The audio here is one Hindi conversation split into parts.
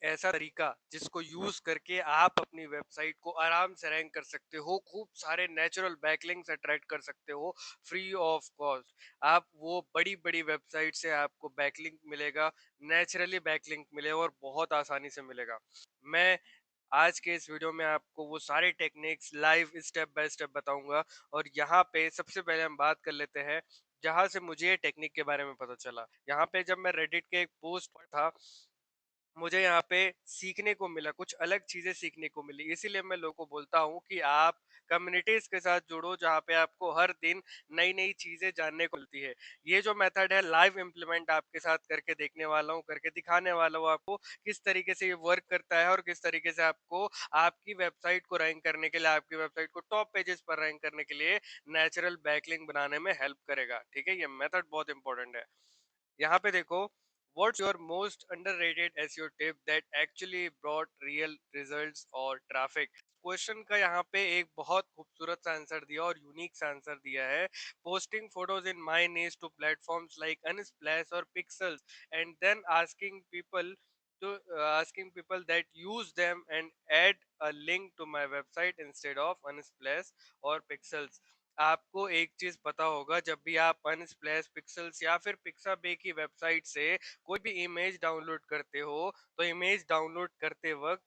ऐसा तरीका जिसको यूज करके आप अपनी वेबसाइट को आराम से रैंक कर सकते हो, खूब सारे नेचुरल बैकलिंक्स अट्रैक्ट कर सकते हो फ्री ऑफ कॉस्ट। आप वो बड़ी बड़ी वेबसाइट से आपको बैकलिंक मिलेगा, नेचुरली बैकलिंक मिलेगा और बहुत आसानी से मिलेगा। मैं आज के इस वीडियो में आपको वो सारे techniques live step by step बताऊंगा। और यहाँ पे सबसे पहले हम बात कर लेते हैं जहां से मुझे ये टेक्निक के बारे में पता चला। यहाँ पे जब मैं रेडिट के एक पोस्ट पर था, मुझे यहाँ पे सीखने को मिला, कुछ अलग चीजें सीखने को मिली। इसीलिए मैं लोगों को बोलता हूँ कि आप कम्युनिटीज के साथ जुड़ो जहाँ पे आपको हर दिन नई नई चीजें जानने को मिलती है। ये जो मेथड है लाइव इम्प्लीमेंट आपके साथ करके देखने वाला हूँ, करके दिखाने वाला हूँ आपको किस तरीके से ये वर्क करता है और किस तरीके से आपको आपकी वेबसाइट को रैंक करने के लिए, आपकी वेबसाइट को टॉप पेजेस पर रैंक करने के लिए नेचुरल बैकलिंक बनाने में हेल्प करेगा। ठीक है, ये मेथड बहुत इंपॉर्टेंट है। यहाँ पे देखो, what's your most underrated SEO tip that actually brought real results और ट्रैफिक। क्वेश्चन का यहाँ पे एक बहुत खूबसूरत सा आंसर दिया और यूनिक सा आंसर दिया है। Posting photos in my knees two platforms like Unsplash और Pexels and then asking people that use them and add a link to my website instead of unsplash और pixels। आपको एक चीज पता होगा, जब भी आप अनस्प्लैश, पिक्सेल्स या फिर पिक्साबे की वेबसाइट से कोई भी इमेज डाउनलोड करते हो, तो इमेज डाउनलोड करते वक्त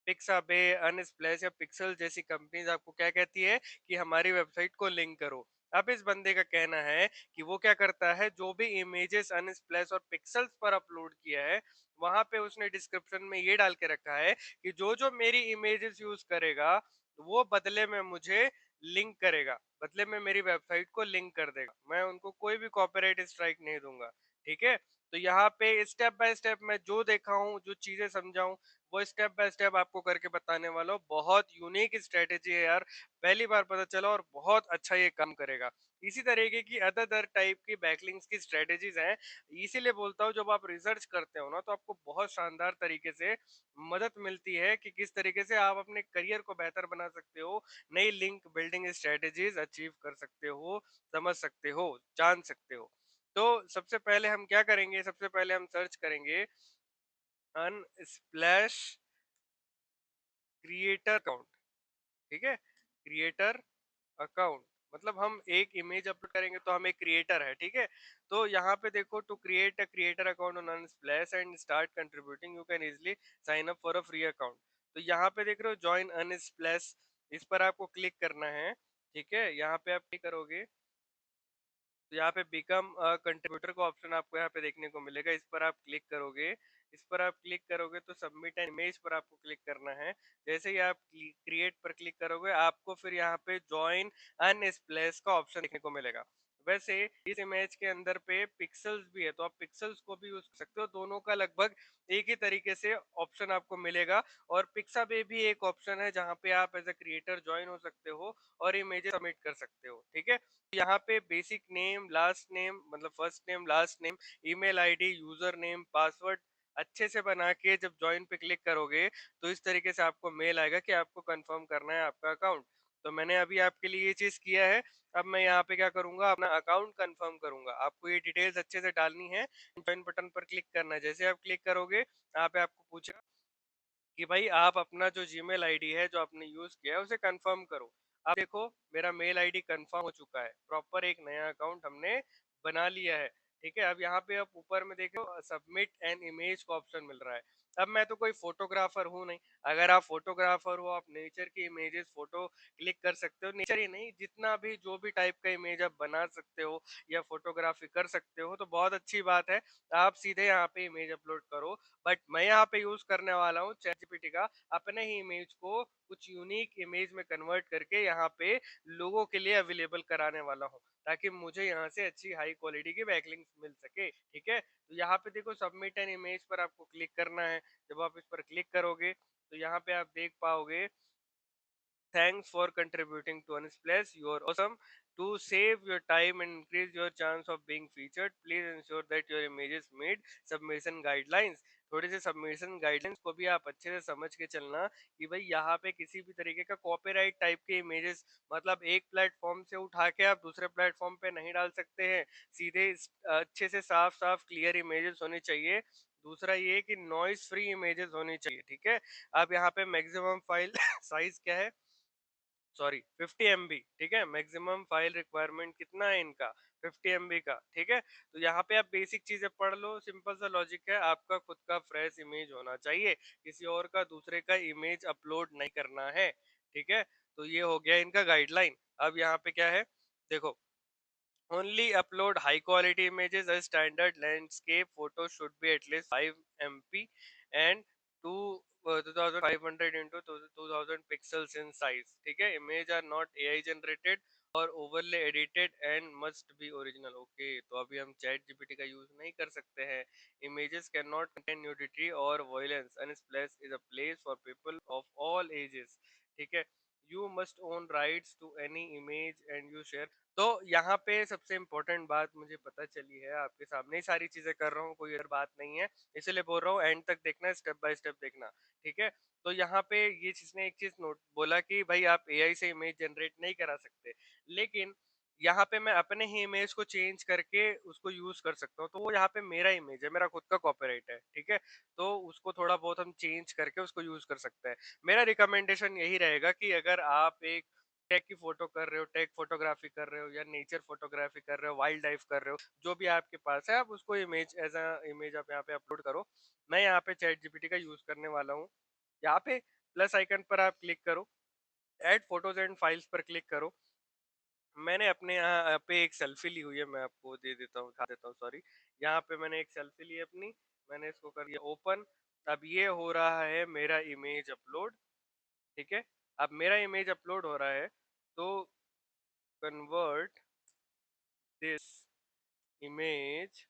पिक्साबे, अनस्प्लैश या पिक्सल जैसी कंपनीज आपको क्या कहती है कि हमारी वेबसाइट को लिंक करो। अब इस बंदे का कहना है कि वो क्या करता है, जो भी इमेजेस अनस्प्लैश और पिक्सल्स पर अपलोड किया है, वहां पे उसने डिस्क्रिप्शन में ये डाल के रखा है कि जो जो मेरी इमेजेस यूज करेगा वो बदले में मुझे लिंक करेगा, बदले में मेरी वेबसाइट को लिंक कर देगा। मैं उनको कोई भी कॉपीराइट स्ट्राइक नहीं दूंगा। ठीक है, तो यहाँ पे स्टेप बाय स्टेप मैं जो देखा हूँ, जो चीजें समझाऊं, वो स्टेप बाय स्टेप आपको करके बताने वाला हूँ। बहुत यूनिक स्ट्रेटेजी है यार, पहली बार पता चला और बहुत अच्छा ये काम करेगा। इसी तरीके की अदर टाइप की बैकलिंक्स की स्ट्रेटेजीज हैं। इसीलिए बोलता हूँ, जब आप रिसर्च करते हो ना, तो आपको बहुत शानदार तरीके से मदद मिलती है कि किस तरीके से आप अपने करियर को बेहतर बना सकते हो, नई लिंक बिल्डिंग स्ट्रेटेजीज अचीव कर सकते हो, समझ सकते हो, जान सकते हो। तो सबसे पहले हम क्या करेंगे, सबसे पहले हम सर्च करेंगे अनस्प्लैश क्रिएटर अकाउंट। ठीक है, क्रिएटर अकाउंट मतलब हम एक इमेज अपलोड करेंगे तो हम एक क्रिएटर है। ठीक है, तो यहाँ पे देखो, to create a creator account on Unsplash and start contributing you can easily sign up for a free account. तो यहाँ पे देख रहे हो ज्वाइन अनस्प्लैश, इस पर आपको क्लिक करना है। ठीक है, यहाँ पे आप क्लिक करोगे तो यहाँ पे बिकम कंट्रीब्यूटर का ऑप्शन आपको यहाँ पे देखने को मिलेगा। इस पर आप क्लिक करोगे, इस पर आप क्लिक करोगे तो सबमिट एन इमेज पर आपको क्लिक करना है। जैसे ही आप क्रिएट पर क्लिक करोगे, आपको फिर यहाँ पे ज्वाइन अनस्प्लैश का ऑप्शन देखने को मिलेगा। वैसे इस इमेज के अंदर पे पिक्सल्स भी है, तो आप पिक्सल्स को भी यूज कर सकते हो। दोनों का लगभग एक ही तरीके से ऑप्शन आपको मिलेगा। और पिक्साबे भी एक ऑप्शन है जहाँ पे आप एज अ क्रिएटर ज्वाइन हो सकते हो और इमेजेस सबमिट कर सकते हो। ठीक है, यहाँ पे बेसिक नेम, लास्ट नेम मतलब first name, last name, email ID, user name, password अच्छे से बना के जब ज्वाइन पे क्लिक करोगे, तो इस तरीके से आपको मेल आएगा कि आपको कंफर्म करना है आपका अकाउंट। तो मैंने अभी आपके लिए ये चीज किया है। अब मैं यहाँ पे क्या करूंगा, अपना अकाउंट कंफर्म करूंगा। आपको ये डिटेल्स अच्छे से डालनी है, ज्वाइन बटन पर क्लिक करना है। जैसे आप क्लिक करोगे, यहाँ पे आपको पूछेगा कि भाई आप अपना जो जीमेल आईडी है जो आपने यूज किया है उसे कंफर्म करो। आप देखो, मेरा मेल आईडी कंफर्म हो चुका है, प्रॉपर एक नया अकाउंट हमने बना लिया है। ठीक है, अब यहाँ पे आप ऊपर में देखो सबमिट एन इमेज का ऑप्शन मिल रहा है। अब मैं तो कोई फोटोग्राफर हूँ नहीं। अगर आप फोटोग्राफर हो, आप नेचर की इमेजेस फोटो क्लिक कर सकते हो। नेचर ही नहीं, जितना भी जो भी टाइप का इमेज आप बना सकते हो या फोटोग्राफी कर सकते हो, तो बहुत अच्छी बात है। आप सीधे यहाँ पे इमेज अपलोड करो। बट मैं यहाँ पे यूज करने वाला हूँ चैट जीपीटी का, अपने ही इमेज को कुछ यूनिक इमेज में कन्वर्ट करके यहाँ पे लोगों के लिए अवेलेबल कराने वाला हूँ, ताकि मुझे यहाँ से अच्छी हाई क्वालिटी की बैकलिंक्स मिल सके। ठीक है, तो यहाँ पे देखो सबमिट एन इमेज पर आपको क्लिक करना है। जब आप इस पर क्लिक करोगे, तो यहाँ पे आप देख पाओगे, thanks for contributing to Unsplash. You are awesome. To save your time and increase your chance of being featured, please ensure that your images meet submission guidelines. थोड़े से सबमिशन गाइडलाइंस को भी आप अच्छे से समझ के चलना कि भाई यहाँ पे किसी भी तरीके का कॉपीराइट टाइप के इमेजेस, मतलब एक प्लेटफॉर्म से उठा के आप दूसरे प्लेटफॉर्म पे नहीं डाल सकते हैं। सीधे अच्छे से साफ साफ क्लियर इमेजेस होने चाहिए, दूसरा ये कि नॉइस फ्री इमेजेस होनी चाहिए, ठीक है। अब यहाँ पे मैक्सिमम फाइल साइज क्या है, सॉरी 50 MB, ठीक है। मैक्सिमम फाइल रिक्वायरमेंट कितना है इनका, 50 MB का, ठीक है। तो यहाँ पे आप बेसिक चीजें पढ़ लो, सिंपल सा लॉजिक है, आपका खुद का फ्रेश इमेज होना चाहिए, किसी और का दूसरे का इमेज अपलोड नहीं करना है, ठीक है। तो ये हो गया इनका गाइडलाइन। अब यहाँ पे क्या है, देखो, only upload high quality images. A standard landscape photo should be at least 5 MP and 2500 into 2000 pixels in size. ठीक है, image are not AI generated और overlay edited and must be original. Okay, तो अभी हम चैट जीपीटी का यूज नहीं कर सकते हैं। images cannot contain nudity or violence and this place is a place for people of all ages, ठीक है। you must own rights to any image and you share। तो यहाँ पे सबसे इम्पोर्टेंट बात मुझे पता चली है, आपके सामने ही सारी चीजें कर रहा हूँ, कोई और बात नहीं है, इसलिए बोल रहा हूँ एंड तक देखना, स्टेप बाय स्टेप देखना, ठीक है। तो यहाँ पे ये चीज ने एक चीज नोट बोला कि भाई आप एआई से इमेज जनरेट नहीं करा सकते, लेकिन यहाँ पे मैं अपने ही इमेज को चेंज करके उसको यूज कर सकता हूँ। तो वो यहाँ पे मेरा इमेज है, मेरा खुद का कॉपीराइट है, ठीक है। तो उसको थोड़ा बहुत हम चेंज करके उसको यूज कर सकते हैं। मेरा रिकमेंडेशन यही रहेगा कि अगर आप एक टेक की फोटो कर रहे हो, टेक फोटोग्राफी कर रहे हो या नेचर फोटोग्राफी कर रहे हो, वाइल्ड लाइफ कर रहे हो, जो भी आपके पास है, आप उसको इमेज एज अ इमेज आप यहाँ पे अपलोड करो। मैं यहाँ पे चैट जीपीटी का यूज करने वाला हूँ। यहाँ पे प्लस आइकन पर आप क्लिक करो, ऐड फोटोज एंड फाइल्स पर क्लिक करो। मैंने अपने यहाँ पे एक सेल्फी ली हुई है, मैं आपको दे देता हूँ, दिखा देता हूँ, सॉरी। यहाँ पे मैंने एक सेल्फी ली है अपनी, मैंने इसको कर दिया ओपन। अब ये हो रहा है मेरा इमेज अपलोड, ठीक है। अब मेरा इमेज अपलोड हो रहा है, तो convert this image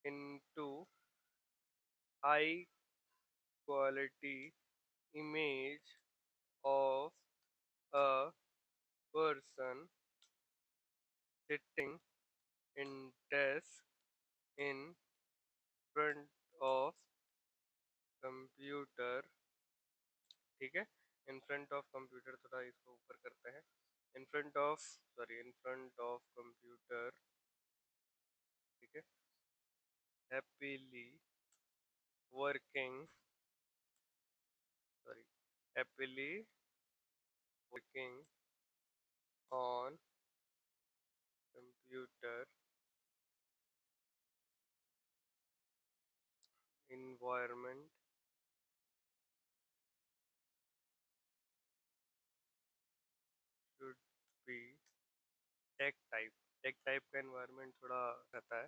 into high quality image of a person sitting in desk in front of computer, ठीक है। इन फ्रंट ऑफ कंप्यूटर, थोड़ा इसको ऊपर करते हैं, in front of, sorry, in front of computer, ठीक है। Happily working, sorry, happily working on computer environment should be tech type का एनवायरनमेंट थोड़ा रहता है,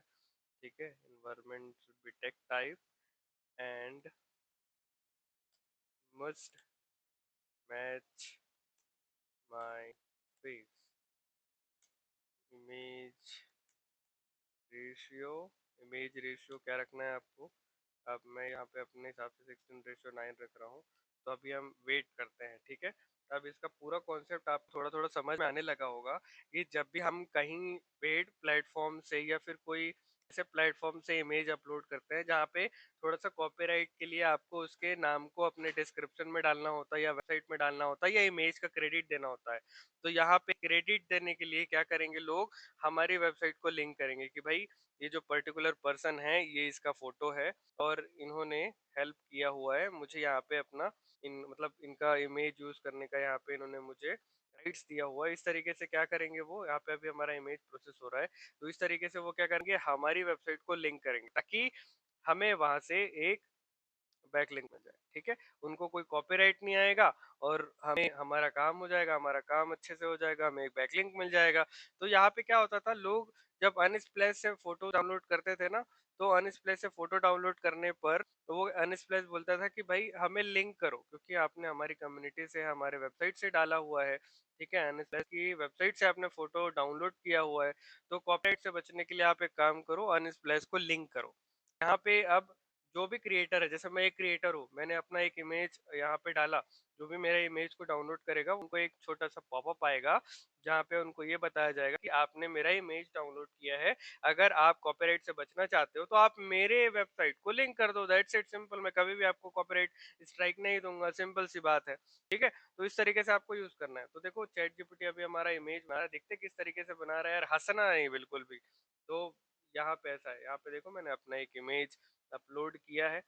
ठीक है। Environment should be tech type and must match my face. Image ratio, image ratio क्या रखना है आपको। अब मैं यहाँ पे अपने हिसाब से 16:9 रख रहा हूँ। तो अभी हम वेट करते हैं, ठीक है। अब इसका पूरा कॉन्सेप्ट आप थोड़ा थोड़ा समझ में आने लगा होगा कि जब भी हम कहीं पेड प्लेटफॉर्म से या फिर कोई ऐसे प्लेटफॉर्म से इमेज अपलोड करते हैं जहाँ पे थोड़ा सा कॉपीराइट के लिए आपको उसके नाम को अपने डिस्क्रिप्शन में डालना होता है या वेबसाइट में डालना होता है या इमेज का क्रेडिट देना होता है। तो यहाँ पे क्रेडिट देने के लिए क्या करेंगे लोग, हमारी वेबसाइट को लिंक करेंगे कि भाई ये जो पर्टिकुलर पर्सन है ये इसका फोटो है और इन्होंने हेल्प किया हुआ है मुझे यहाँ पे अपना इन मतलब इनका इमेज यूज करने का, यहाँ पे इन्होंने मुझे राइट्स दिया हुआ है। इस तरीके से क्या करेंगे वो, यहाँ पे अभी हमारा इमेज प्रोसेस हो रहा है, तो इस तरीके से वो क्या करेंगे, हमारी वेबसाइट को लिंक करेंगे ताकि हमें वहां से एक बैकलिंक मिल जाए, ठीक है। उनको कोई कॉपीराइट नहीं आएगा और हमें हमारा काम हो जाएगा, हमारा काम अच्छे से हो जाएगा, हमें एक बैकलिंक मिल जाएगा। तो यहाँ पे क्या होता था, लोग जब अनस्प्लैश से फोटो डाउनलोड करते थे ना, तो अनस्प्लैश से फोटो डाउनलोड करने पर तो वो अनस्प्लैश बोलता था कि भाई हमें लिंक करो क्योंकि आपने हमारी कम्युनिटी से, हमारे वेबसाइट से डाला हुआ है, ठीक है। अनस्प्लैश की वेबसाइट से आपने फोटो डाउनलोड किया हुआ है, तो कॉपीराइट से बचने के लिए आप एक काम करो, अनस्प्लैश को लिंक करो। यहाँ पे अब जो भी क्रिएटर है, जैसे मैं एक क्रिएटर हूँ, मैंने अपना एक इमेज यहाँ पे डाला, जो भी मेरे इमेज को डाउनलोड करेगा उनको एक छोटा सा पॉपअप आएगा जहाँ पे उनको ये बताया जाएगा कि आपने मेरा इमेज डाउनलोड किया है, अगर आप कॉपीराइट से बचना चाहते हो तो आप मेरे वेबसाइट को लिंक कर दो, दैट्स इट, सिंपल। मैं कभी भी आपको कॉपीराइट स्ट्राइक नहीं दूंगा, सिंपल सी बात है, ठीक है। तो इस तरीके से आपको यूज करना है। तो देखो चैट जीपीटी अभी हमारा इमेज बना रहा है, देखते किस तरीके से बना रहा है यार, हंसना नहीं बिल्कुल भी। तो यहाँ पे ऐसा है, यहाँ पे देखो मैंने अपना एक इमेज अपलोड किया है।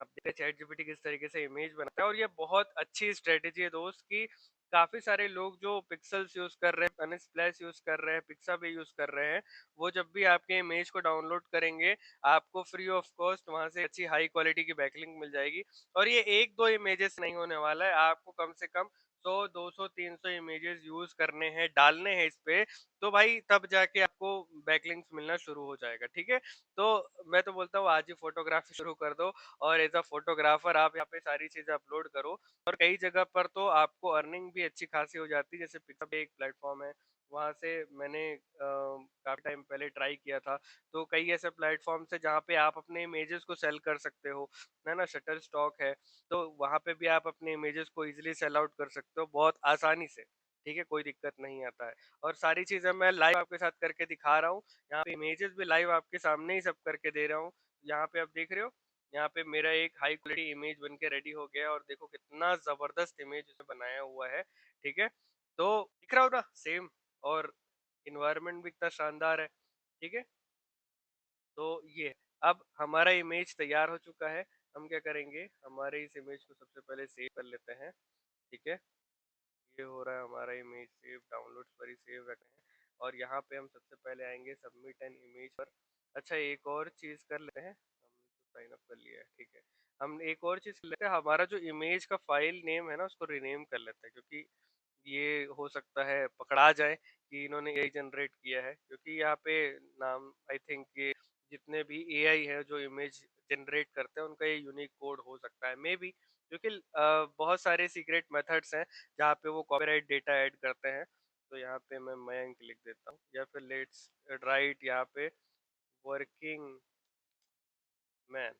अब देखते हैं चैट जीपीटी किस तरीके से इमेज बनाता है। और ये बहुत अच्छी स्ट्रेटेजी है दोस्त कि काफी सारे लोग जो पिक्सल्स यूज कर रहे हैं, अनस्प्लैश यूज कर रहे हैं, पिक्साबे यूज कर रहे हैं, वो जब भी आपके इमेज को डाउनलोड करेंगे आपको फ्री ऑफ कॉस्ट वहां से अच्छी हाई क्वालिटी की बैकलिंक मिल जाएगी। और ये एक दो इमेजेस नहीं होने वाला है, आपको कम से कम 100 200 300 इमेजेस यूज करने हैं, डालने हैं इस पे, तो भाई तब जाके आपको बैकलिंक्स मिलना शुरू हो जाएगा। ठीक है, तो मैं तो बोलता हूँ आज ही फोटोग्राफी शुरू कर दो और एज अ फोटोग्राफर आप यहाँ पे सारी चीजें अपलोड करो। और कई जगह पर तो आपको अर्निंग भी अच्छी खासी हो जाती है, जैसे पिकअप एक प्लेटफॉर्म है, वहां से मैंने काफी टाइम पहले ट्राई किया था। तो कई ऐसे प्लेटफॉर्म है जहाँ पे आप अपने इमेजेस को सेल कर सकते हो, है ना, शटर स्टॉक है, तो वहां पे भी आप अपने इमेजेस को इजिली सेल आउट कर सकते हो बहुत आसानी से। ठीक है, कोई दिक्कत नहीं आता है। और सारी चीजें मैं लाइव आपके साथ करके दिखा रहा हूँ, यहाँ पे इमेजेस भी लाइव आपके सामने ही सब करके दे रहा हूँ। यहाँ पे आप देख रहे हो, यहाँ पे मेरा एक हाई क्वालिटी इमेज बन के रेडी हो गया है, और देखो कितना जबरदस्त इमेज उसने बनाया हुआ है। ठीक है, तो दिख रहा हो ना सेम, और इन्वायरमेंट भी इतना शानदार है। ठीक है, तो ये अब हमारा इमेज तैयार हो चुका है। हम क्या करेंगे, हमारे इस इमेज को सबसे पहले सेव कर लेते हैं। ठीक है, ये हो रहा है हमारा इमेज सेव, डाउनलोड्स पर ही सेव रखते हैं। और यहाँ पे हम सबसे पहले आएंगे सबमिट एन इमेज पर। अच्छा, एक और चीज कर लेते हैं, हमने तो साइन अप कर लिया है। ठीक है, हम एक और चीज कर लेते हैं, हमारा जो इमेज का फाइल नेम है ना उसको रीनेम कर लेते हैं, क्योंकि ये हो सकता है पकड़ा जाए कि इन्होंने यही जनरेट किया है। क्योंकि यहाँ पे नाम, आई थिंक ये जितने भी एआई है जो इमेज जनरेट करते हैं उनका ये यूनिक कोड हो सकता है मे बी। क्योंकि बहुत सारे सीक्रेट मेथड्स हैं जहाँ पे वो कॉपीराइट डेटा ऐड करते हैं। तो यहाँ पे मैं मयंक लिख देता हूँ, या फिर लेट्स राइट यहाँ पे वर्किंग मैन।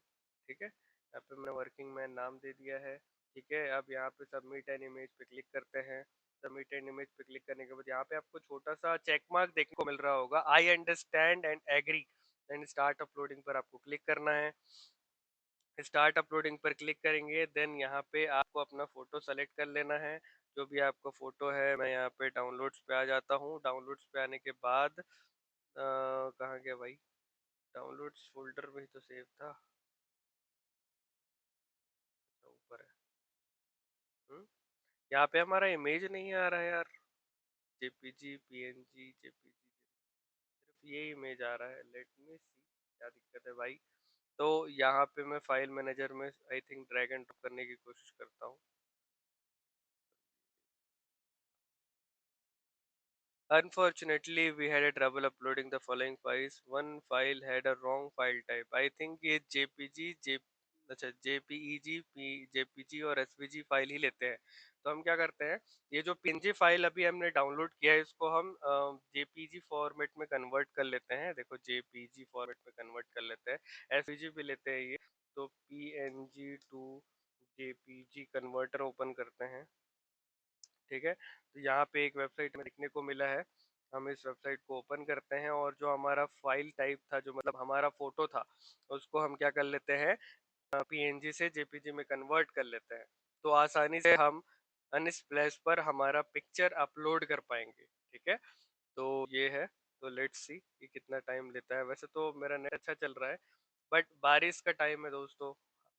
ठीक है, यहाँ पे मैंने वर्किंग मैन नाम दे दिया है। ठीक है, अब यहाँ पे सबमिट एन इमेज पे क्लिक करते हैं। सबमिट एन इमेज पे क्लिक करने के बाद यहाँ पे आपको छोटा सा चेक मार्क देखने को मिल रहा होगा, I understand and agree and start uploading पर आपको क्लिक करना है। स्टार्ट अपलोडिंग पर क्लिक करेंगे, देन यहाँ पे आपको अपना फोटो सेलेक्ट कर लेना है, जो भी आपका फोटो है। मैं यहाँ पे डाउनलोड्स पे आ जाता हूँ। डाउनलोड्स पे आने के बाद कहाँ गया भाई, डाउनलोड्स फोल्डर में ही तो सेव था। अच्छा, ऊपर है। हम्म, यहाँ पे हमारा इमेज नहीं आ रहा है यार, जेपीजी पीएनजी जेपीजी, सिर्फ ये इमेज आ रहा है। लेट मी सी क्या दिक्कत है भाई। तो यहाँ पे मैं फाइल मैनेजर में I think drag and drop करने की कोशिश करता हूँ। Unfortunately, we had a trouble uploading the following files. One file had a wrong file type. I think ये JPG, अच्छा JPEG, JPG और SVG फाइल ही लेते हैं। तो हम क्या करते हैं, ये जो PNG फाइल अभी हमने डाउनलोड किया है इसको हम JPG फॉर्मेट में कन्वर्ट कर लेते हैं। देखो JPG फॉर्मेट में कन्वर्ट कर लेते हैं, SVG भी लेते हैं ये। तो PNG to JPG converter open करते हैं। ठीक है, तो यहाँ पे एक वेबसाइट में देखने को मिला है, हम इस वेबसाइट को ओपन करते हैं, और जो हमारा फाइल टाइप था, जो मतलब हमारा फोटो था, उसको हम क्या कर लेते हैं, पीएनजी से जेपीजी में कन्वर्ट कर लेते हैं। तो आसानी से हम अनस्प्लैश पर हमारा पिक्चर अपलोड कर पाएंगे। ठीक है, तो ये है। तो लेट्स सी कि कितना टाइम लेता है। वैसे तो मेरा नेट अच्छा चल रहा है, बट बारिश का टाइम है दोस्तों,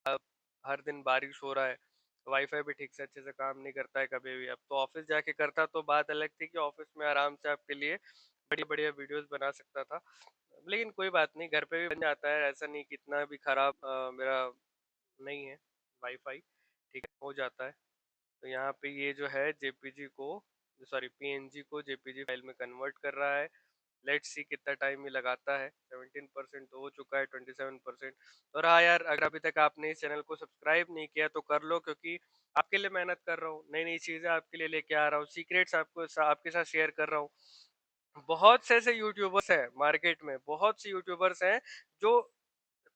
अब हर दिन बारिश हो रहा है, वाईफाई भी ठीक से अच्छे से काम नहीं करता है कभी भी। अब तो ऑफिस जाके करता तो बात अलग थी कि ऑफिस में आराम से आपके लिए बड़ी बढ़िया वीडियोस बना सकता था, लेकिन कोई बात नहीं, घर पे भी बन जाता है। ऐसा नहीं कि इतना भी खराब मेरा नहीं है वाईफाई, ठीक है, हो जाता है। तो यहाँ पे ये जो है जेपीजी को, सॉरी पीएनजी को जेपीजी फाइल में कन्वर्ट कर रहा है। लेट्स सी कितना टाइम ये लगाता है। 17% तो हो चुका है, 27%। और हाँ यार, अगर अभी तक आपने इस चैनल को सब्सक्राइब नहीं किया तो कर लो, क्योंकि आपके लिए मेहनत कर रहा हूँ, नई नई चीजें आपके लिए लेके आ रहा हूँ, सीक्रेट्स आपको आपके साथ शेयर कर रहा हूँ। बहुत से ऐसे यूट्यूबर्स हैं मार्केट में, बहुत से यूट्यूबर्स हैं जो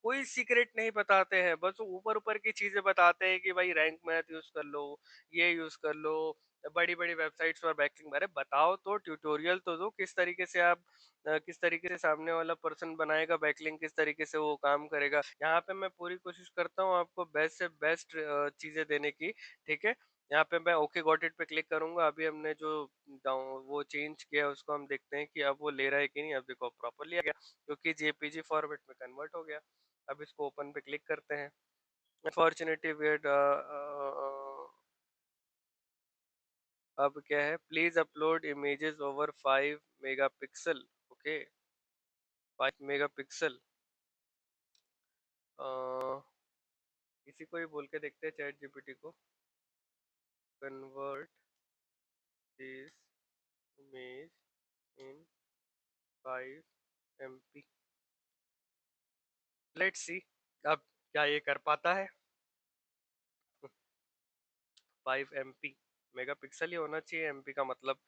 कोई सीक्रेट नहीं बताते हैं, बस ऊपर ऊपर की चीजें बताते हैं कि भाई रैंक मैथ यूज कर लो, ये यूज कर लो, बड़ी बड़ी वेबसाइट्स पर बैकलिंक। अरे बताओ तो, ट्यूटोरियल तो दो, किस तरीके से आप किस तरीके से सामने वाला पर्सन बनाएगा बैकलिंक, किस तरीके से वो काम करेगा। यहाँ पे मैं पूरी कोशिश करता हूँ आपको बेस्ट से बेस्ट चीजें देने की। ठीक है, यहाँ पे मैं ओके गॉट इट पे क्लिक करूंगा। अभी हमने जो डाउन वो चेंज किया उसको हम देखते हैं कि अब वो ले रहा है कि नहीं। अब देखो प्रॉपरली आ गया क्योंकि जेपीजी फॉर्मेट में कन्वर्ट हो गया। अब इसको ओपन पे क्लिक करते हैं। अनफॉर्चुनेटली वेट, अब क्या है, please upload images over 5 megapixel. Okay, 5 megapixel. किसी को ही बोल के देखते हैं चैट जीपीटी को, convert this image in 5 MP। Let's see अब क्या ये कर पाता है। 5 MP, मेगापिक्सल ही होना चाहिए एमपी का मतलब।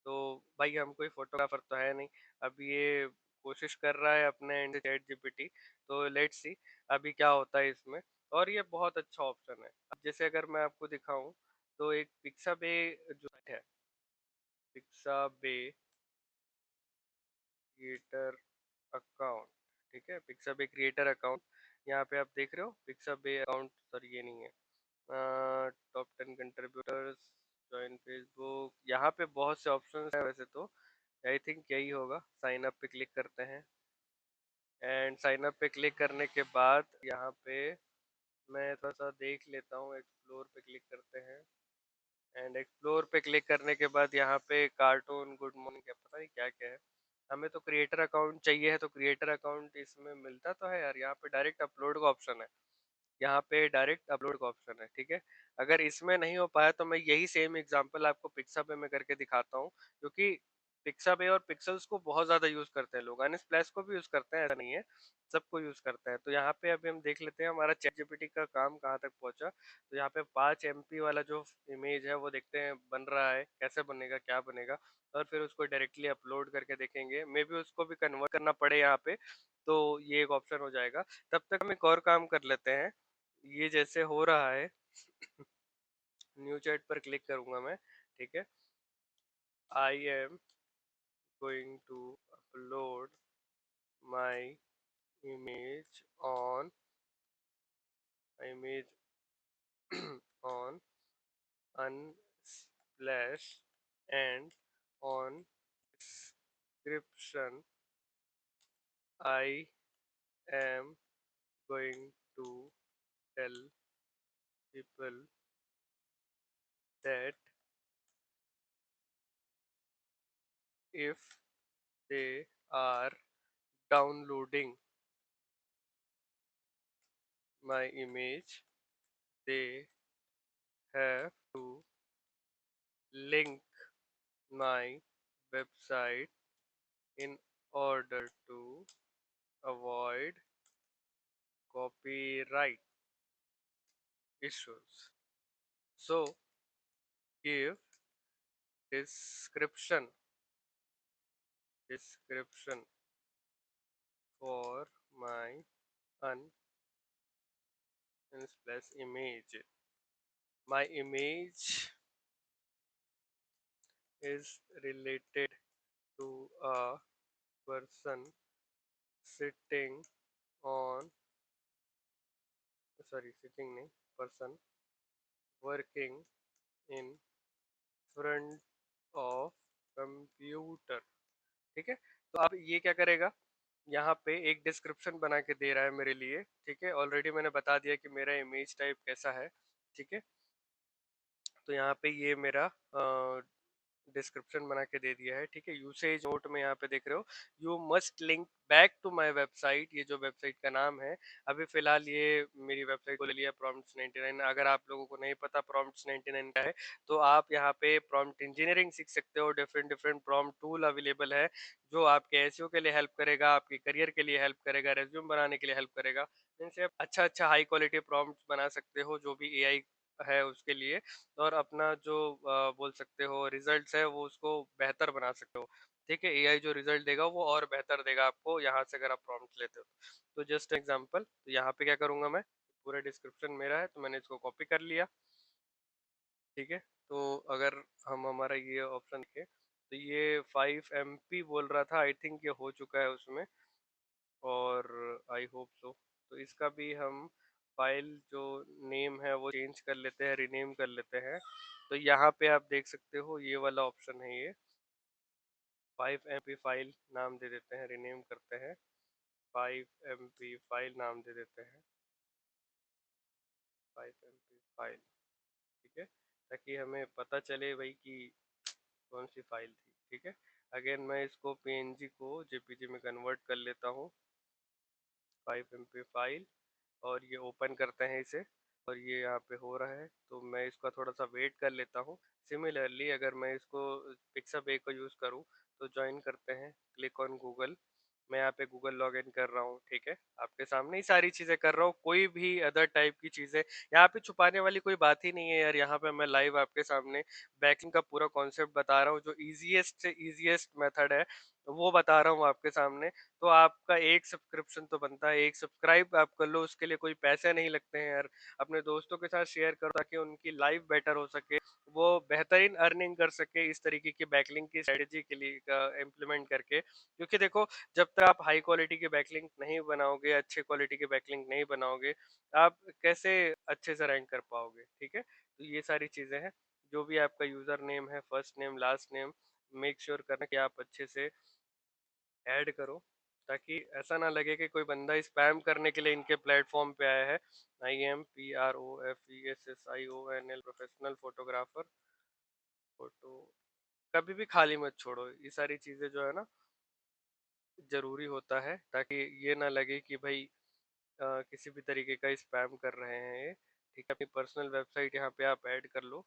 तो भाई हम कोई फोटोग्राफर तो है नहीं। अब ये कोशिश कर रहा है अपने एंड चैट जीपीटी। तो लेट्स सी अभी क्या होता है इसमें। और ये बहुत अच्छा ऑप्शन है। अब जैसे अगर मैं आपको दिखाऊं तो एक पिक्साबे जो site है, पिक्साबे क्रिएटर अकाउंट, ठीक है, पिक्साबे क्रिएटर अकाउंट। यहाँ पे आप देख रहे हो पिक्साबे अकाउंट, सॉरी ये नहीं है। टॉप 10 कंट्रीब्यूटर्स, ज्वाइन फेसबुक, यहाँ पे बहुत से ऑप्शन है वैसे तो। आई थिंक यही होगा। साइन अप पे क्लिक करते हैं एंड साइन अप पे क्लिक करने के बाद यहाँ पे मैं थोड़ा सा देख लेता हूँ। एक्सप्लोर पे क्लिक करते हैं एंड एक्सप्लोर पे क्लिक करने के बाद यहाँ पे कार्टून, गुड मॉर्निंग, क्या पता नहीं क्या क्या है। हमें तो क्रिएटर अकाउंट चाहिए है, तो क्रिएटर अकाउंट इसमें मिलता तो है यार। यहाँ पे डायरेक्ट अपलोड का ऑप्शन है। यहाँ पे डायरेक्ट अपलोड का ऑप्शन है, ठीक है। अगर इसमें नहीं हो पाया तो मैं यही सेम एग्जांपल आपको पिक्साबे में करके दिखाता हूँ, क्योंकि पिक्साबे और पिक्सल्स को बहुत ज्यादा यूज करते हैं लोग। अनस्प्लैश को भी यूज करते हैं, ऐसा नहीं है, सबको यूज करते हैं। तो यहाँ पे अभी हम देख लेते हैं हमारा चैट जीपीटी का काम कहाँ तक पहुंचा। तो यहाँ पे 5 MP वाला जो इमेज है वो देखते हैं बन रहा है, कैसे बनेगा, क्या बनेगा। और फिर उसको डायरेक्टली अपलोड करके देखेंगे। मे बी उसको भी कन्वर्ट करना पड़े यहाँ पे, तो ये एक ऑप्शन हो जाएगा। तब तक हम एक और काम कर लेते हैं। ये जैसे हो रहा है, न्यू चैट पर क्लिक करूंगा मैं, ठीक है। I am going to upload my image on image on unsplash and on description I am going to tell people that if they are downloading my image, they have to link my website in order to avoid copyright issues. So give description description for my unsplash image. My image is related to a person sitting on, sorry, sitting nahi, person working in front of computer, ठीक है। तो अब ये क्या करेगा, यहाँ पे एक डिस्क्रिप्शन बना के दे रहा है मेरे लिए, ठीक है। ऑलरेडी मैंने बता दिया कि मेरा इमेज टाइप कैसा है, ठीक है। तो यहाँ पे ये मेरा डिस्क्रिप्शन बना के दे दिया है, ठीक है। यूसेज नोट में यहाँ पे देख रहे हो, you must link back to my website, ये जो वेबसाइट का नाम है। अभी फिलहाल ये मेरी वेबसाइट को ले लिया प्रॉम्प्ट्स 99। अगर आप लोगों को नहीं पता प्रॉम्प्ट्स 99 क्या है, तो आप यहाँ पे प्रॉम्प्ट इंजीनियरिंग सीख सकते हो। Different different prompt tool available है जो आपके एसईओ के लिए हेल्प करेगा, आपके करियर के लिए हेल्प करेगा, रेज्यूम बनाने के लिए हेल्प करेगा। इनसे आप अच्छा अच्छा हाई क्वालिटी प्रॉम्प्ट्स बना सकते हो, जो भी एआई है उसके लिए। और अपना जो बोल सकते हो रिजल्ट्स है वो उसको बेहतर बना सकते हो, ठीक है। एआई जो रिजल्ट देगा वो और बेहतर देगा आपको यहाँ से, अगर आप प्रॉम्प्ट लेते हो। तो जस्ट एग्जांपल, तो यहाँ पे क्या करूँगा मैं, पूरा डिस्क्रिप्शन मेरा है तो मैंने इसको कॉपी कर लिया, ठीक है। तो अगर हम हमारा ये ऑप्शन देखें तो ये 5 MP बोल रहा था, आई थिंक ये हो चुका है उसमें, और आई होप सो। तो इसका भी हम फाइल जो नेम है वो चेंज कर लेते हैं, रीनेम कर लेते हैं। तो यहाँ पे आप देख सकते हो ये वाला ऑप्शन है, ये 5 MB फाइल नाम दे देते हैं, रीनेम करते हैं, 5 MB फाइल नाम दे देते हैं, 5 MB फाइल। ठीक है, ताकि हमें पता चले भाई कि कौन सी फाइल थी। ठीक है, अगेन मैं इसको पीएनजी को जेपीजी में कन्वर्ट कर लेता हूँ, 5 MB फाइल, और ये ओपन करते हैं इसे, और ये यहाँ पे हो रहा है तो मैं इसका थोड़ा सा वेट कर लेता हूँ। सिमिलरली अगर मैं इसको पिक्साबे को यूज़ करूँ तो ज्वाइन करते हैं, क्लिक ऑन गूगल। मैं यहाँ पे गूगल लॉगिन कर रहा हूँ। ठीक है, आपके सामने ही सारी चीज़ें कर रहा हूँ, कोई भी अदर टाइप की चीज़ें यहाँ पे छुपाने वाली कोई बात ही नहीं है यार। यहाँ पे मैं लाइव आपके सामने बैकिंग का पूरा कॉन्सेप्ट बता रहा हूँ, जो ईजीएस्ट से ईजीएस्ट मेथड है वो बता रहा हूँ आपके सामने। तो आपका एक सब्सक्रिप्शन तो बनता है, एक सब्सक्राइब आप कर लो, उसके लिए कोई पैसे नहीं लगते हैं यार। अपने दोस्तों के साथ शेयर करो ताकि उनकी लाइफ बेटर हो सके, वो बेहतरीन अर्निंग कर सके इस तरीके की बैकलिंक की स्ट्रेटेजी के लिए इम्प्लीमेंट करके। क्योंकि देखो, जब तक आप हाई क्वालिटी के बैकलिंक नहीं बनाओगे, अच्छे क्वालिटी के बैकलिंक नहीं बनाओगे, आप कैसे अच्छे से रैंक कर पाओगे। ठीक है, तो ये सारी चीज़ें हैं। जो भी आपका यूज़र नेम है, first name last name, make sure करना कि आप अच्छे से ऐड करो, ताकि ऐसा ना लगे कि कोई बंदा स्पैम करने के लिए इनके प्लेटफॉर्म पे आया है। IMPROFESSIONL प्रोफेशनल फोटोग्राफर फोटो, कभी भी खाली मत छोड़ो। ये सारी चीज़ें जो है ना ज़रूरी होता है, ताकि ये ना लगे कि भाई किसी भी तरीके का स्पैम कर रहे हैं ये। ठीक है, अपनी पर्सनल वेबसाइट यहाँ पे आप ऐड कर लो।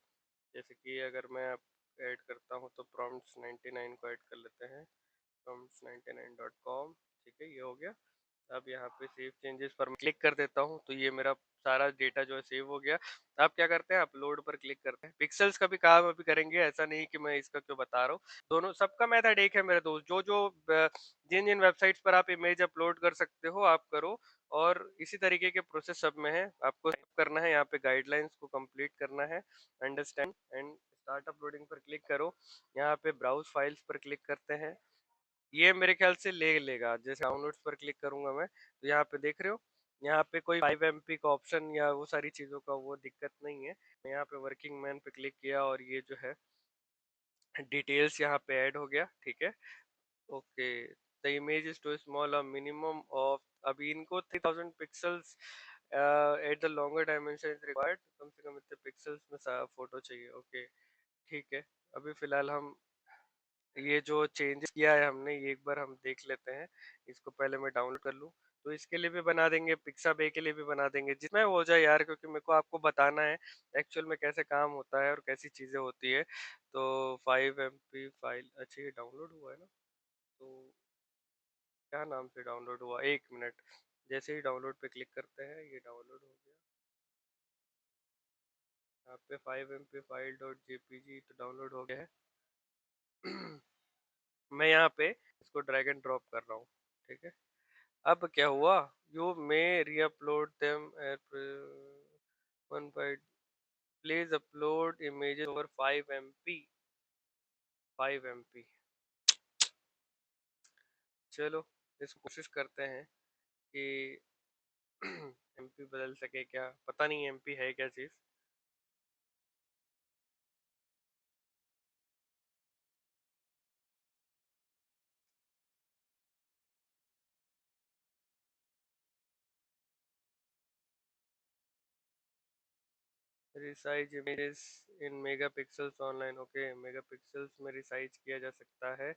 जैसे कि अगर मैं आप ऐड करता हूँ तो prompts99 को ऐड कर लेते हैं, prompts99.com। ठीक है, ये हो गया। अब यहाँ पे सेव चेंजेस पर मैं क्लिक कर देता हूँ तो ये मेरा सारा डेटा जो है सेव हो गया। आप क्या करते हैं, अपलोड पर क्लिक करते हैं। पिक्सेल्स का भी काम अभी करेंगे, ऐसा नहीं कि मैं इसका क्यों बता रहा हूँ। दोनों सबका मेथड एक है मेरे दोस्त। जो जो जिन जिन वेबसाइट्स पर आप इमेज अपलोड कर सकते हो आप करो, और इसी तरीके के प्रोसेस सब में है। आपको करना है, यहाँ पे गाइडलाइंस को कंप्लीट करना है, अंडरस्टैंड एंड स्टार्ट अपलोडिंग पर क्लिक करो। यहाँ पे ब्राउज फाइल्स पर क्लिक करते हैं, ये मेरे ख्याल से ले लेगा। जैसे डाउनलोड्स पर क्लिक करूंगा मैं तो यहाँ पे देख रहे हो, यहाँ पे कोई 5 MP का ऑप्शन या वो सारी चीज़ों का वो दिक्कत नहीं है। मैं यहाँ पे वर्किंग मैन पे क्लिक किया और ये जो है डिटेल्स यहाँ पे ऐड हो गया। ठीक है, okay, the image is too small, a minimum of, अभी इनको 3000 pixels at the longer dimension is required, कम से कम इतने पिक्सल्स में फोटो चाहिए। ओके, ठीक है, अभी फिलहाल हम ये जो चेंजेस किया है हमने ये एक बार हम देख लेते हैं। इसको पहले मैं डाउनलोड कर लूँ, तो इसके लिए भी बना देंगे, पिक्साबे के लिए भी बना देंगे, जिसमें हो जाए यार, क्योंकि मेरे को आपको बताना है एक्चुअल में कैसे काम होता है और कैसी चीज़ें होती है। तो 5 MP फाइल, अच्छा ये डाउनलोड हुआ है ना, तो क्या नाम से डाउनलोड हुआ, 1 मिनट। जैसे ही डाउनलोड पे क्लिक करते हैं ये डाउनलोड हो गया। यहाँ पे 5 MP फाइल .jpg तो डाउनलोड हो गया है। मैं यहाँ पे इसको ड्रैग एंड ड्रॉप कर रहा हूँ। ठीक है, अब क्या हुआ, you may reupload them one by, please upload images over 5 MP, 5 MP। चलो, इसको कोशिश करते हैं कि एमपी बदल सके क्या, पता नहीं एमपी है क्या चीज़। Resize images in megapixels online, okay, megapixels में रिसाइज किया जा सकता है,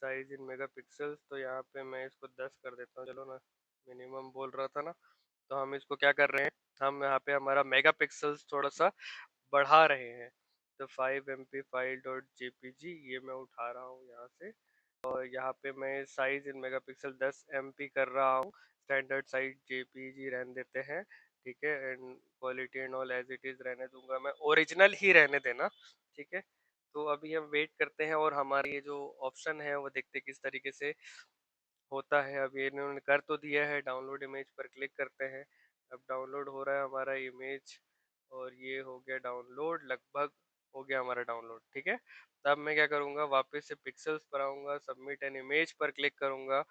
साइज इन मेगापिक्सल्स। तो यहाँ पे मैं इसको 10 कर देता हूँ, चलो ना, मिनिमम बोल रहा था ना। तो हम इसको क्या कर रहे हैं, हम यहाँ पे हमारा मेगापिक्सल्स थोड़ा सा बढ़ा रहे हैं। तो 5 MP फाइल .jpg ये मैं उठा रहा हूँ यहाँ से, और यहाँ पे मैं साइज इन मेगापिक्सल 10 MP कर रहा हूँ। स्टैंडर्ड साइज जेपीजी रहने देते हैं। ठीक है, and quality and all as it is रहने दूंगा मैं, ओरिजिनल ही रहने देना। ठीक है, तो अभी हम वेट करते हैं और हमारे ये जो ऑप्शन है वो देखते हैं किस तरीके से होता है। अब ये इन्होंने कर तो दिया है, डाउनलोड इमेज पर क्लिक करते हैं। अब डाउनलोड हो रहा है हमारा इमेज, और ये हो गया डाउनलोड, लगभग हो गया हमारा डाउनलोड। ठीक है, तब मैं क्या करूँगा, वापस से पिक्सल्स पर आऊँगा, सबमिट एन इमेज पर क्लिक करूँगा,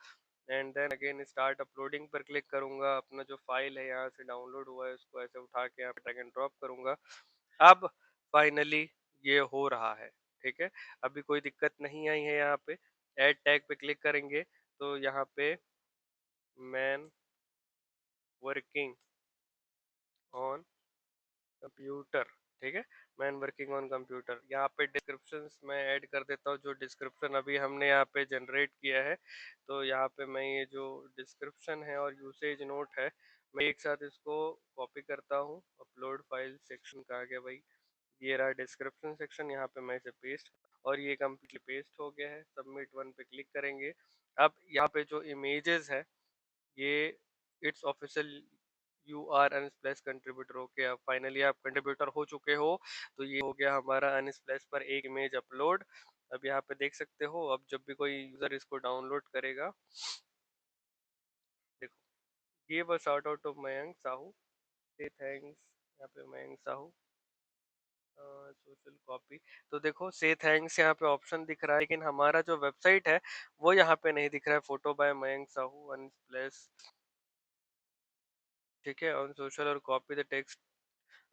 and then again start uploading पर क्लिक करूंगा, अपना जो फाइल है यहाँ से डाउनलोड हुआ है उसको ऐसे उठा के यहाँ पे ड्रैग एंड ड्रॉप करूंगा। अब फाइनली ये हो रहा है, ठीक है। अभी कोई दिक्कत नहीं आई है। यहाँ पे ऐड टैग पे क्लिक करेंगे तो यहाँ पे मैन वर्किंग ऑन कंप्यूटर, ठीक है। मैन वर्किंग ऑन कंप्यूटर, यहाँ पे डिस्क्रिप्शन मैं ऐड कर देता हूँ, जो डिस्क्रिप्शन अभी हमने यहाँ पे जनरेट किया है। तो यहाँ पे मैं ये जो डिस्क्रिप्शन है और यूसेज नोट है, मैं एक साथ इसको कॉपी करता हूँ। अपलोड फाइल सेक्शन कहाँ गया भाई, ये रहा डिस्क्रिप्शन सेक्शन, यहाँ पे मैं इसे पेस्ट, और ये कम्प्लीटली पेस्ट हो गया है। सबमिट वन पे क्लिक करेंगे। अब यहाँ पे जो इमेजेस है ये it's official, you are Unsplash contributor. Okay, अब फाइनली आप कंट्रीब्यूटर हो चुके हो। तो ये हो गया हमारा अनस्प्लैश पर एक इमेज अपलोड। अब यहाँ पे देख सकते हो, अब जब भी कोई यूजर इसको डाउनलोड करेगा, देखो ये बस short out of Mayank Sahu, से थैंक्स, यहाँ पे मयंक साहू सोशल कॉपी। तो देखो से थैंक्स यहाँ पे ऑप्शन दिख रहा है, लेकिन हमारा जो वेबसाइट है वो यहाँ पे नहीं दिख रहा है, photo by Mayank Sahu Unsplash, ठीक है, ऑन सोशल और कॉपी द टेक्स्ट।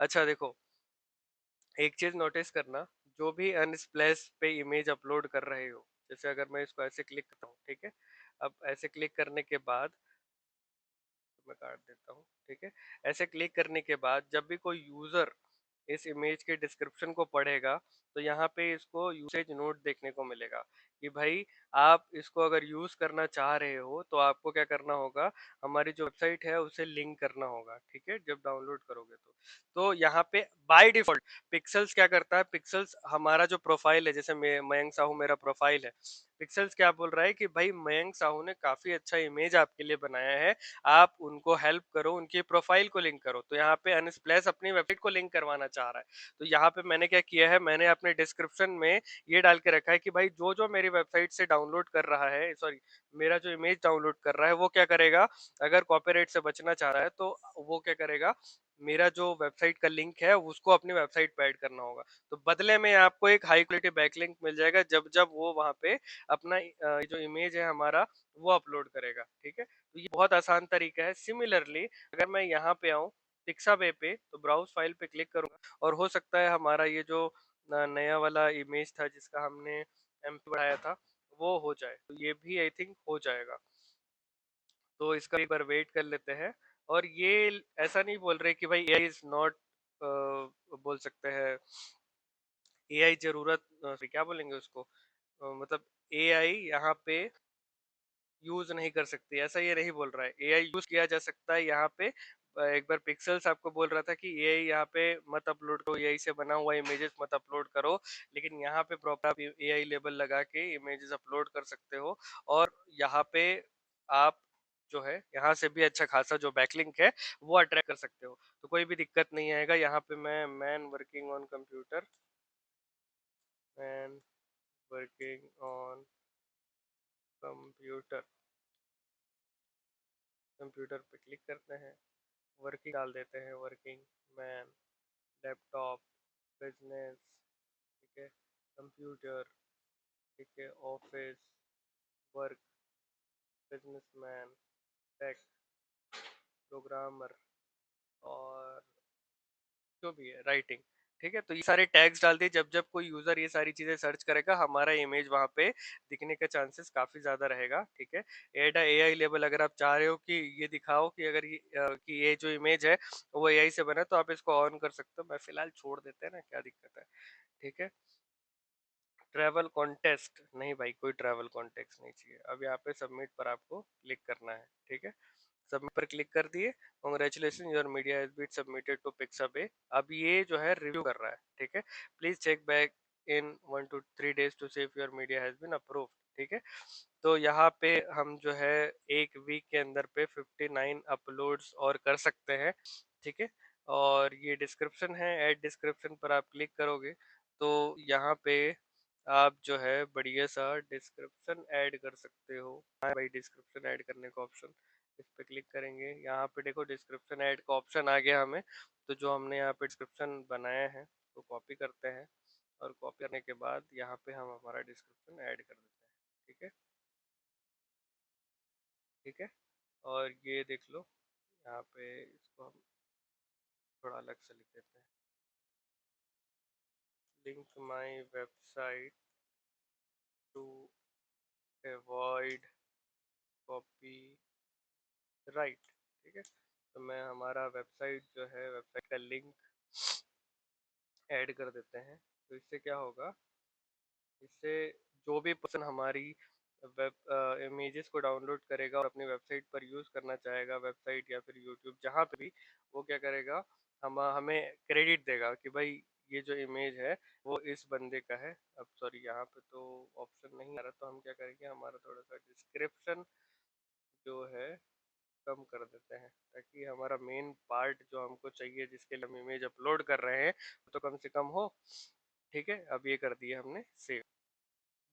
अच्छा देखो, एक चीज नोटिस करना, जो भी अनस्प्लैश पे इमेज अपलोड कर रहे हो, जैसे अगर मैं इसको ऐसे क्लिक करता हूँ, ठीक है। अब ऐसे क्लिक करने के बाद, तो मैं काट देता हूँ, ठीक है। ऐसे क्लिक करने के बाद जब भी कोई यूजर इस इमेज के डिस्क्रिप्शन को पढ़ेगा, तो यहाँ पे इसको यूसेज नोट देखने को मिलेगा कि भाई आप इसको अगर यूज करना चाह रहे हो तो आपको क्या करना होगा, हमारी जो वेबसाइट है उसे लिंक करना होगा, ठीक है, जब डाउनलोड करोगे तो यहाँ पे बाय डिफॉल्ट पिक्सल्स क्या करता है, पिक्सल्स हमारा जो प्रोफाइल है, जैसे मयंक साहू मेरा प्रोफाइल है, पिक्सल्स क्या बोल रहा है कि भाई मयंक साहू ने काफी अच्छा इमेज आपके लिए बनाया है, आप उनको हेल्प करो, उनकी प्रोफाइल को लिंक करो। तो यहाँ पे अनस्प्लैश अपनी वेबसाइट को लिंक करवाना चाह रहा है। तो यहाँ पे मैंने क्या किया है, मैंने अपने डिस्क्रिप्शन में ये डाल के रखा है कि भाई जो जो मेरी वेबसाइट से डाउनलोड कर रहा है, सॉरी, मेरा जो इमेज डाउनलोड कर रहा है वो क्या करेगा, अगर कॉपीराइट से बचना चाह रहा है तो वो क्या करेगा, मेरा जो वेबसाइट का लिंक है उसको अपनी वेबसाइट पे ऐड करना होगा। तो बदले में आपको एक हाई क्वालिटी बैकलिंक मिल जाएगा जब जब वो वहाँ पे अपना जो इमेज है हमारा वो अपलोड करेगा, ठीक है। तो ये बहुत आसान तरीका है। सिमिलरली अगर मैं यहाँ पे आऊँ पिक्साबे पे, तो ब्राउज फाइल पे क्लिक करूंगा और हो सकता है हमारा ये जो नया वाला इमेज था जिसका हमने एमपी बढ़ाया था वो हो जाए, तो ये भी आई थिंक हो जाएगा। तो इसका एक बार वेट कर लेते हैं। और ये ऐसा नहीं बोल रहे कि भाई एआई इज नॉट, बोल सकते हैं एआई जरूरत, क्या बोलेंगे उसको, मतलब एआई यहाँ पे यूज नहीं कर सकती, ऐसा ये नहीं बोल रहा है। एआई यूज किया जा सकता है यहाँ पे। एक बार पिक्सल्स आपको बोल रहा था कि एआई यहाँ पे मत अपलोड करो, एआई से बना हुआ इमेजेस मत अपलोड करो, लेकिन यहाँ पे प्रॉपर आप एआई लेबल लगा के इमेजेस अपलोड कर सकते हो। और यहाँ पे आप जो है यहाँ से भी अच्छा खासा जो बैकलिंक है वो अट्रैक्ट कर सकते हो, तो कोई भी दिक्कत नहीं आएगा। यहाँ पे मैं man working on computer, man working on computer, computer पे क्लिक करते हैं, वर्किंग डाल देते हैं, वर्किंग मैन, लैपटॉप, बिजनेस, ठीक है, कंप्यूटर, ठीक है, office, work, businessman, tech, programmer, और जो भी है राइटिंग, ठीक है। तो ये सारे टैग्स डाल दिए, जब जब कोई यूजर ये सारी चीजें सर्च करेगा हमारा इमेज वहां पे दिखने का चांसेस काफी ज्यादा रहेगा, ठीक है। एड एआई लेबल, अगर आप चाह रहे हो कि ये दिखाओ कि अगर कि ये जो इमेज है वो एआई से बना है, तो आप इसको ऑन कर सकते हो। मैं फिलहाल छोड़ देते हैं ना, क्या दिक्कत है, ठीक है। ट्रैवल कॉन्टेस्ट नहीं भाई, कोई ट्रैवल कॉन्टेक्स्ट नहीं चाहिए। अब यहाँ पे सबमिट पर आपको क्लिक करना है, ठीक है। सबमिट पर क्लिक कर दिए, congratulation your media has been submitted to Pixabay. अब ये जो है रिव्यू कर रहा है, ठीक है। Please check back in 1 to 3 days to see if your media has been approved, ठीक है। तो यहाँ पे हम जो है एक वीक के अंदर पे 59 अपलोड्स और कर सकते हैं, ठीक है। और ये डिस्क्रिप्शन है, ऐड डिस्क्रिप्शन पर आप क्लिक करोगे तो यहाँ पे आप जो है बढ़िया सा डिस्क्रिप्शन ऐड कर सकते हो। हाँ भाई, डिस्क्रिप्शन ऐड करने का ऑप्शन, इस पे क्लिक करेंगे, यहाँ पे देखो डिस्क्रिप्शन ऐड का ऑप्शन आ गया हमें। तो जो हमने यहाँ पे डिस्क्रिप्शन बनाया है तो कॉपी करते हैं, और कॉपी करने के बाद यहाँ पे हम हमारा डिस्क्रिप्शन ऐड कर देते हैं, ठीक है। ठीक है। और ये देख लो, यहाँ पे इसको हम थोड़ा अलग से लिख देते हैं, link my website to avoid copyright. ठीक है, तो मैं हमारा वेबसाइट जो है, वेबसाइट का लिंक ऐड कर देते हैं। तो इससे क्या होगा, इससे जो भी पर्सन हमारी वेब इमेजेस को डाउनलोड करेगा और अपनी वेबसाइट पर यूज़ करना चाहेगा, वेबसाइट या फिर यूट्यूब जहाँ पे भी, वो क्या करेगा, हम हमें क्रेडिट देगा कि भाई ये जो इमेज है वो इस बंदे का है। अब सॉरी, यहाँ पे तो ऑप्शन नहीं आ रहा, तो हम क्या करेंगे, हमारा थोड़ा सा डिस्क्रिप्शन जो है कम कर देते हैं, ताकि हमारा मेन पार्ट जो हमको चाहिए, जिसके लिए हम इमेज अपलोड कर रहे हैं, तो कम से कम हो। ठीक है, अब ये कर दिया हमने सेव।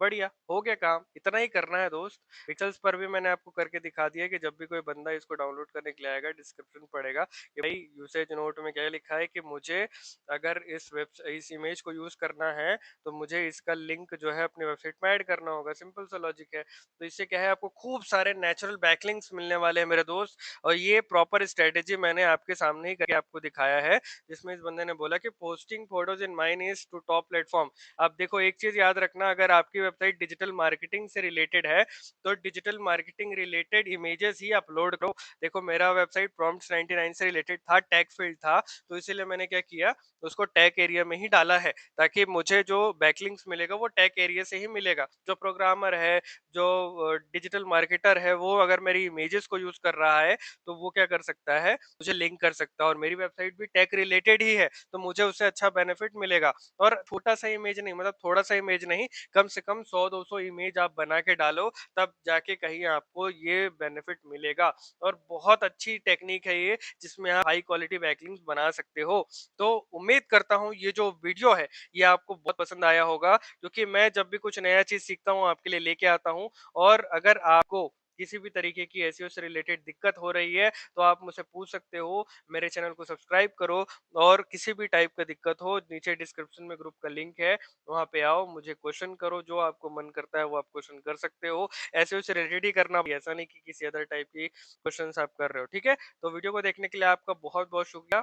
बढ़िया, हो गया काम, इतना ही करना है दोस्त। पिक्सेल्स पर भी मैंने आपको करके दिखा दिया कि जब भी कोई बंदा इसको डाउनलोड करने के लिए आएगा, डिस्क्रिप्शन पढ़ेगा कि भाई यूसेज नोट में क्या लिखा है, कि मुझे अगर इस इमेज को यूज करना है तो मुझे इसका लिंक जो है अपनी वेबसाइट में ऐड करना होगा। सिंपल सा लॉजिक है। तो इससे क्या है, आपको खूब सारे नेचुरल बैकलिंक्स मिलने वाले हैं मेरे दोस्त। और ये प्रॉपर स्ट्रेटेजी मैंने आपके सामने ही करके आपको दिखाया है, जिसमें इस बंदे ने बोला कि posting photos in mine is to top platform. अब देखो, एक चीज याद रखना, अगर आपकी वेबसाइट डिजिटल मार्केटिंग से रिलेटेड है तो डिजिटल मार्केटिंग रिलेटेड इमेजेस ही अपलोड करो। देखो, मेरा वेबसाइट प्रॉम्प्ट्स 99 से रिलेटेड था, टैग फील्ड था, तो इसीलिए मैंने क्या किया, उसको टैग एरिया में ही डाला है, ताकि मुझे जो बैकलिंक्स मिलेगा वो टैग एरिया से ही मिलेगा। जो प्रोग्रामर है, जो डिजिटल मार्केटर है, वो अगर मेरी इमेजेस को यूज कर रहा है तो वो क्या कर सकता है, मुझे लिंक कर सकता है। और मेरी वेबसाइट भी टैग रिलेटेड ही है, तो मुझे उससे अच्छा बेनिफिट मिलेगा। और छोटा सा इमेज नहीं, मतलब थोड़ा सा इमेज नहीं, कम से कम 100-200 इमेज आप बना के डालो, तब जाके कहीं आपको ये बेनिफिट मिलेगा। और बहुत अच्छी टेक्निक है ये, जिसमें आप हाई क्वालिटी बैकलिंक्स बना सकते हो। तो उम्मीद करता हूँ ये जो वीडियो है ये आपको बहुत पसंद आया होगा, क्योंकि मैं जब भी कुछ नया चीज सीखता हूँ आपके लिए लेके आता हूँ। और अगर आपको किसी भी तरीके की एसईओ से रिलेटेड दिक्कत हो रही है तो आप मुझसे पूछ सकते हो। मेरे चैनल को सब्सक्राइब करो, और किसी भी टाइप का दिक्कत हो, नीचे डिस्क्रिप्शन में ग्रुप का लिंक है, वहां पे आओ, मुझे क्वेश्चन करो, जो आपको मन करता है वो आप क्वेश्चन कर सकते हो। ऐसे से रिलेटेड ही करना, ऐसा नहीं कि किसी अदर टाइप की क्वेश्चंस आप कर रहे हो। ठीक है, तो वीडियो को देखने के लिए आपका बहुत बहुत शुक्रिया।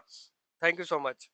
Thank you so much.